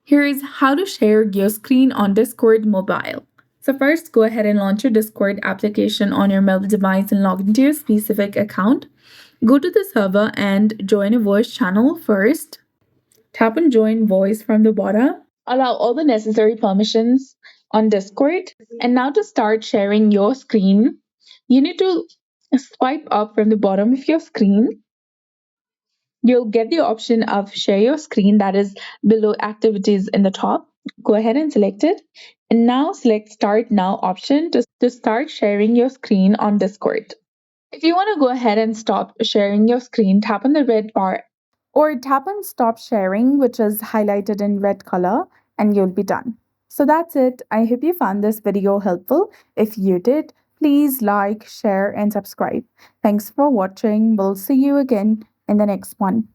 Here is how to share your screen on Discord mobile. So first, go ahead and launch your Discord application on your mobile device and log into your specific account. Go to the server and join a voice channel first. Tap on join voice from the bottom. Allow all the necessary permissions on Discord. And now to start sharing your screen, you need to swipe up from the bottom of your screen. You'll get the option of share your screen that is below activities in the top. Go ahead and select it. And now select start now option to start sharing your screen on Discord. If you want to go ahead and stop sharing your screen, tap on the red bar or tap on stop sharing, which is highlighted in red color, and you'll be done. So that's it. I hope you found this video helpful. If you did, please like, share, and subscribe. Thanks for watching. We'll see you again in the next one.